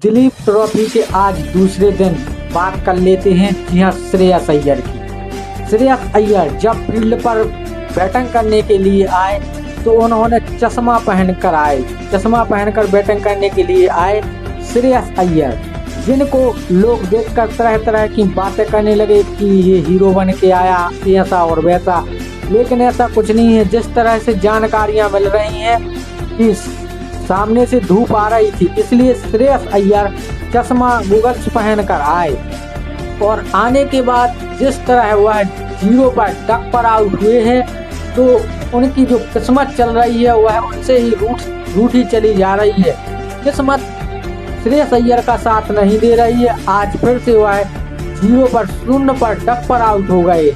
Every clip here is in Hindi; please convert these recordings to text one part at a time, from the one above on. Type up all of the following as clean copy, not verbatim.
दिलीप ट्रॉफी के आज दूसरे दिन बात कर लेते हैं। जी हाँ, श्रेयस अय्यर की। श्रेयस अय्यर जब फील्ड पर बैटिंग करने के लिए आए तो उन्होंने चश्मा पहनकर बैटिंग करने के लिए आए श्रेयस अय्यर, जिनको लोग देखकर तरह तरह की बातें करने लगे कि ये हीरो बन के आया, ऐसा और वैसा। लेकिन ऐसा कुछ नहीं है। जिस तरह से जानकारियां मिल रही हैं कि सामने से धूप आ रही थी, इसलिए श्रेयस अय्यर चश्मा गूगल्स पहनकर आए और आने के बाद जिस तरह वह 0 पर डक पर आउट हुए हैं तो उनकी जो किस्मत चल रही है वह उनसे ही रूठी चली जा रही है। किस्मत श्रेयस अय्यर का साथ नहीं दे रही है। आज फिर से वह 0 पर डक पर आउट हो गए।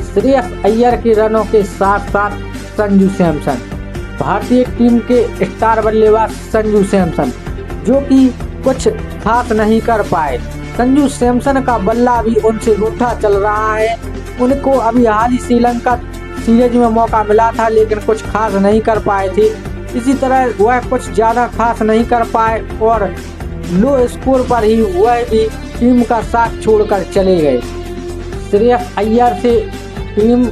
श्रेयस अय्यर के रनों के साथ साथ संजू सैमसन, भारतीय टीम के स्टार बल्लेबाज संजू सैमसन, जो कि कुछ खास नहीं कर पाए। संजू सैमसन का बल्ला भी उनसे रूठा चल रहा है। उनको अभी हाल ही श्रीलंका सीरीज में मौका मिला था, लेकिन कुछ खास नहीं कर पाए थे। इसी तरह वह कुछ ज़्यादा खास नहीं कर पाए और लो स्कोर पर ही वह भी टीम का साथ छोड़कर चले गए। श्रेयस अय्यर से टीम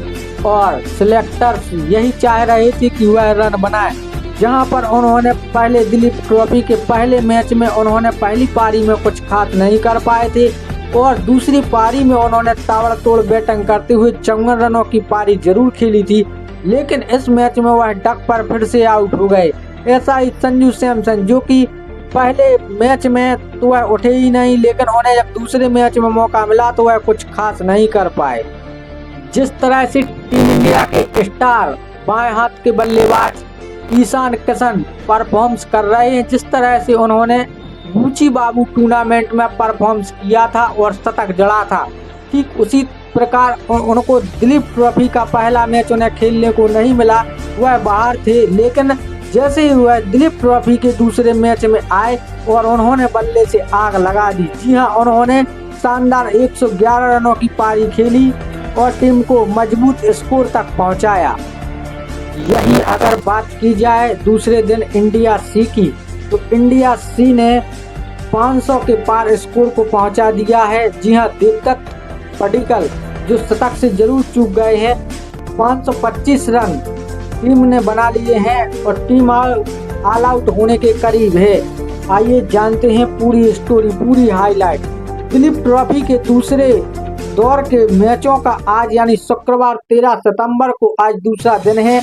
और सिलेक्टर्स यही चाह रहे थे कि वह रन बनाए। जहां पर उन्होंने पहले दिलीप ट्रॉफी के पहले मैच में उन्होंने पहली पारी में कुछ खास नहीं कर पाए थे और दूसरी पारी में उन्होंने ताबड़तोड़ बैटिंग करते हुए 54 रनों की पारी जरूर खेली थी, लेकिन इस मैच में वह डक पर फिर से आउट हो गए। ऐसा ही संजू सैमसन, जो कि पहले मैच में तो वह उठे ही नहीं, लेकिन उन्हें जब दूसरे मैच में मौका मिला तो वह कुछ खास नहीं कर पाए। जिस तरह से टीम इंडिया के स्टार बाएं हाथ के बल्लेबाज ईशान किशन परफॉर्म्स कर रहे हैं, जिस तरह से उन्होंने गुची बाबू टूर्नामेंट में परफॉर्म्स किया था और शतक जड़ा था, ठीक उसी प्रकार उनको दिलीप ट्रॉफी का पहला मैच उन्हें खेलने को नहीं मिला। वह बाहर थे, लेकिन जैसे ही वह दिलीप ट्रॉफी के दूसरे मैच में आए और उन्होंने बल्ले से आग लगा दी। जी हाँ, उन्होंने शानदार 111 रनों की पारी खेली और टीम को मजबूत स्कोर तक पहुंचाया। यही अगर बात की जाए दूसरे दिन इंडिया सी की, तो इंडिया सी ने 500 के पार स्कोर को पहुंचा दिया है। जी हाँ, देवदत्त पडिक्कल जो शतक से जरूर चूक गए हैं, 525 रन टीम ने बना लिए हैं और टीम ऑल आउट होने के करीब है। आइए जानते हैं पूरी स्टोरी, पूरी हाईलाइट। दिलीप ट्रॉफी के दूसरे दौर के मैचों का आज यानी शुक्रवार 13 सितंबर को आज दूसरा दिन है।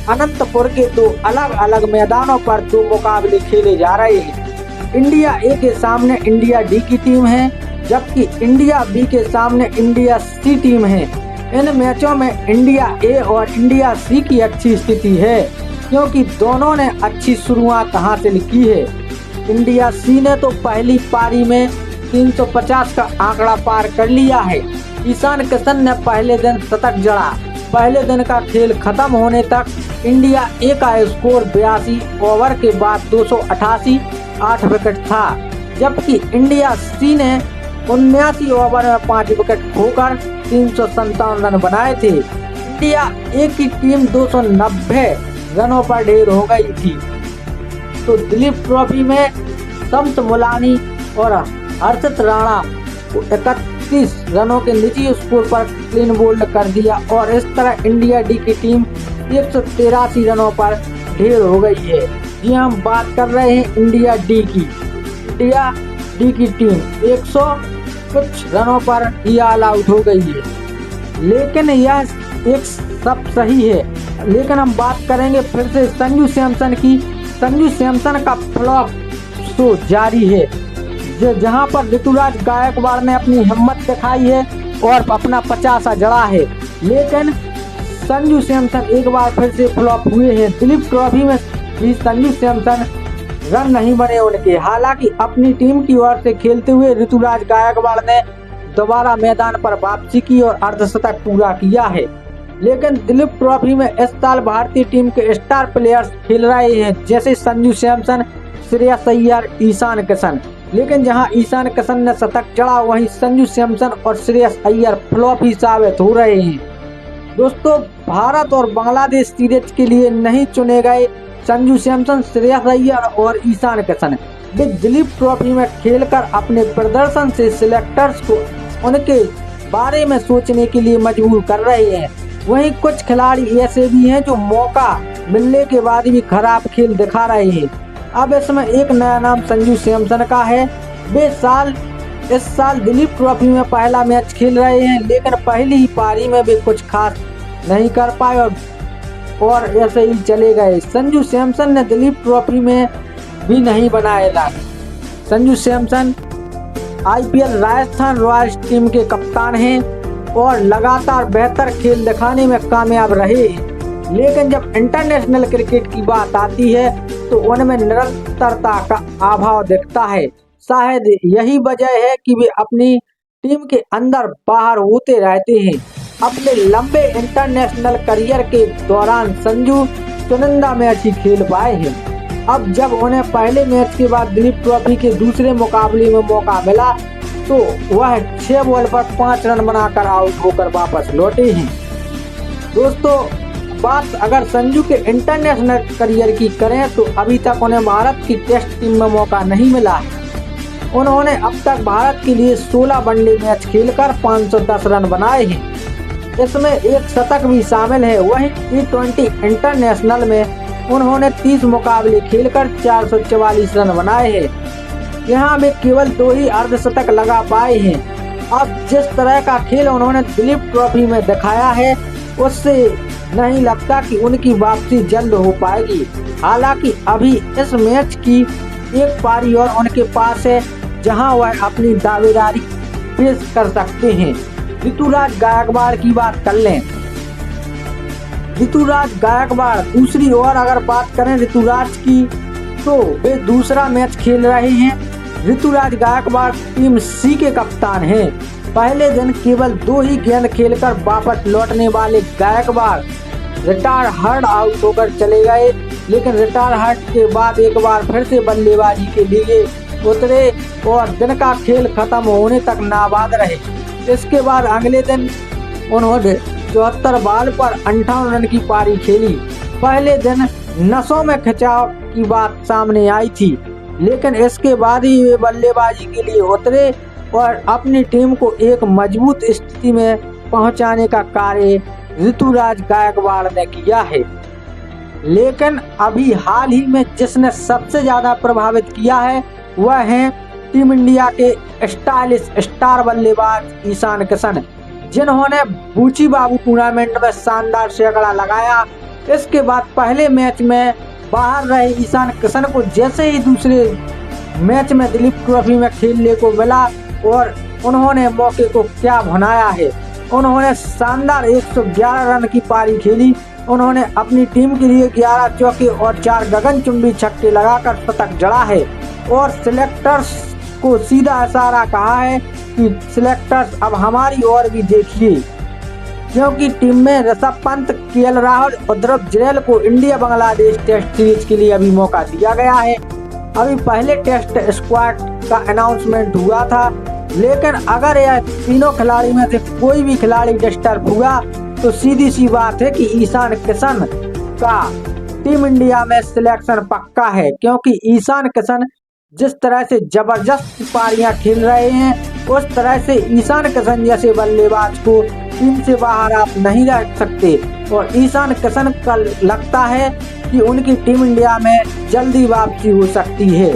अनंतपुर के 2 अलग अलग मैदानों पर 2 मुकाबले खेले जा रहे हैं। इंडिया ए के सामने इंडिया डी की टीम है, जबकि इंडिया बी के सामने इंडिया सी टीम है। इन मैचों में इंडिया ए और इंडिया सी की अच्छी स्थिति है, क्योंकि दोनों ने अच्छी शुरुआत हासिल की है। इंडिया सी ने तो पहली पारी में 350 का आंकड़ा पार कर लिया है। ईशान किशन ने पहले दिन शतक जड़ा। पहले दिन का खेल खत्म होने तक इंडिया ए का स्कोर 82 ओवर के बाद 288 8 विकेट था, जबकि इंडिया सी ने 79 ओवर में 5 विकेट खोकर 357 रन बनाए थे। इंडिया ए की टीम 290 रनों पर ढेर हो गई थी। तो दिलीप ट्रॉफी में शम्स मुलानी और हर्षित राणा को 31 रनों के निजी स्कोर पर क्लीन बोल्ड कर दिया और इस तरह इंडिया डी की टीम 183 रनों पर ढेर हो गई है। जी हम बात कर रहे हैं इंडिया डी की। इंडिया डी की टीम 100 कुछ रनों पर ही ऑल आउट हो गई है, लेकिन यह एक सब सही है। लेकिन हम बात करेंगे फिर से संजू सैमसन की। संजू सैमसन का फ्लॉप शो जारी है, जहां पर ऋतुराज गायकवाड़ ने अपनी हिम्मत दिखाई है और अपना 50 जड़ा है, लेकिन संजू सैमसन एक बार फिर से फ्लॉप हुए हैं। दिलीप ट्रॉफी में भी संजू सैमसन रन नहीं बने उनके। हालांकि अपनी टीम की ओर से खेलते हुए ऋतुराज गायकवाड़ ने दोबारा मैदान पर वापसी की और अर्धशतक पूरा किया है, लेकिन दिलीप ट्रॉफी में इस साल भारतीय टीम के स्टार प्लेयर्स खेल रहे हैं, जैसे संजू सैमसन, श्रेयस अय्यर, ईशान किशन। लेकिन जहां ईशान किशन ने शतक जड़ा, वहीं संजू सैमसन और श्रेयस अय्यर फ्लॉप ही साबित हो रहे हैं। दोस्तों, भारत और बांग्लादेश सीरीज के लिए नहीं चुने गए संजू सैमसन, श्रेयस अय्यर और ईशान किशन। वे दिलीप ट्रॉफी में खेलकर अपने प्रदर्शन से सिलेक्टर्स को उनके बारे में सोचने के लिए मजबूर कर रहे हैं। वहीं कुछ खिलाड़ी ऐसे भी हैं जो मौका मिलने के बाद भी खराब खेल दिखा रहे हैं। अब इसमें एक नया नाम संजू सैमसन का है। वे इस साल दिलीप ट्रॉफी में पहला मैच खेल रहे हैं, लेकिन पहली ही पारी में वे कुछ खास नहीं कर पाए और ऐसे ही चले गए। संजू सैमसन ने दिलीप ट्रॉफी में भी नहीं बनाया run. Sanju Samson IPL Rajasthan Royals team के कप्तान हैं और लगातार बेहतर खेल दिखाने में कामयाब रहे हैं, लेकिन जब इंटरनेशनल क्रिकेट की बात आती है तो उनमें निरंतरता का अभाव दिखता है। शायद यही वजह है कि वे अपनी टीम के अंदर बाहर होते रहते हैं। अपने लंबे इंटरनेशनल करियर के दौरान संजू चुनिंदा मैच ही खेल पाए हैं। अब जब उन्हें पहले मैच के बाद दिलीप ट्रॉफी के दूसरे मुकाबले में मौका मिला तो वह 6 बॉल पर 5 रन बनाकर आउट होकर वापस लौटे हैं। दोस्तों, बात अगर संजू के इंटरनेशनल करियर की करें तो अभी तक उन्हें भारत की टेस्ट टीम में मौका नहीं मिला है। उन्होंने अब तक भारत के लिए 16 वनडे मैच खेलकर 510 रन बनाए हैं। इसमें एक शतक भी शामिल है। वहीं T20 इंटरनेशनल में उन्होंने 30 मुकाबले खेलकर 444 रन बनाए हैं। यहाँ वे केवल 2 ही अर्धशतक लगा पाए हैं। अब जिस तरह का खेल उन्होंने दिलीप ट्रॉफी में दिखाया है उससे नहीं लगता कि उनकी वापसी जल्द हो पाएगी। हालांकि अभी इस मैच की एक पारी और उनके पास है जहां वह अपनी दावेदारी पेश कर सकते हैं। ऋतुराज गायकवाड़ की बात कर लें। ऋतुराज गायकवाड़ दूसरी ओर अगर बात करें ऋतुराज की तो वे दूसरा मैच खेल रहे हैं। ऋतुराज गायकवाड़ टीम C के कप्तान हैं। पहले दिन केवल 2 ही गेंद खेलकर वापस लौटने वाले गायकवाड़ रिटायर हर्ड आउट होकर चले गए, लेकिन रिटायर हर्ड के बाद एक बार फिर से बल्लेबाजी के लिए उतरे और दिन का खेल खत्म होने तक नाबाद रहे। इसके बाद अगले दिन उन्होंने 74 बॉल पर 58 रन की पारी खेली। पहले दिन नसों में खिंचाव की बात सामने आई थी, लेकिन इसके बाद ही वे बल्लेबाजी के लिए उतरे और अपनी टीम को एक मजबूत स्थिति में पहुंचाने का कार्य ऋतुराज गायकवाड़ ने किया है। लेकिन अभी हाल ही में जिसने सबसे ज्यादा प्रभावित किया है वह है टीम इंडिया के स्टाइलिश स्टार बल्लेबाज ईशान किशन, जिन्होंने बूची बाबू टूर्नामेंट में शानदार सैकड़ा लगाया। इसके बाद पहले मैच में बाहर रहे ईशान किशन को जैसे ही दूसरे मैच में दिलीप ट्रॉफी में खेलने को मिला और उन्होंने मौके को क्या भुनाया है। उन्होंने शानदार 111 रन की पारी खेली। उन्होंने अपनी टीम के लिए 11 चौके और 4 गगनचुंबी छक्के लगाकर शतक जड़ा है और सिलेक्टर्स को सीधा इशारा कहा है कि सिलेक्टर्स अब हमारी ओर भी देखिए, क्योंकि टीम में ऋषभ पंत, KL राहुल और ध्रुव जुरैल को इंडिया बांग्लादेश टेस्ट सीरीज के लिए अभी मौका दिया गया है। अभी पहले टेस्ट स्क्वाड का अनाउंसमेंट हुआ था, लेकिन अगर यह तीनों खिलाड़ी में से कोई भी खिलाड़ी डिस्टर्ब हुआ तो सीधी सी बात है कि ईशान किशन का टीम इंडिया में सिलेक्शन पक्का है, क्योंकि ईशान किशन जिस तरह से जबरदस्त पारियां खेल रहे हैं उस तरह से ईशान किशन जैसे बल्लेबाज को टीम से बाहर आप नहीं रख सकते और ईशान किशन का लगता है कि उनकी टीम इंडिया में जल्दी वापसी हो सकती है।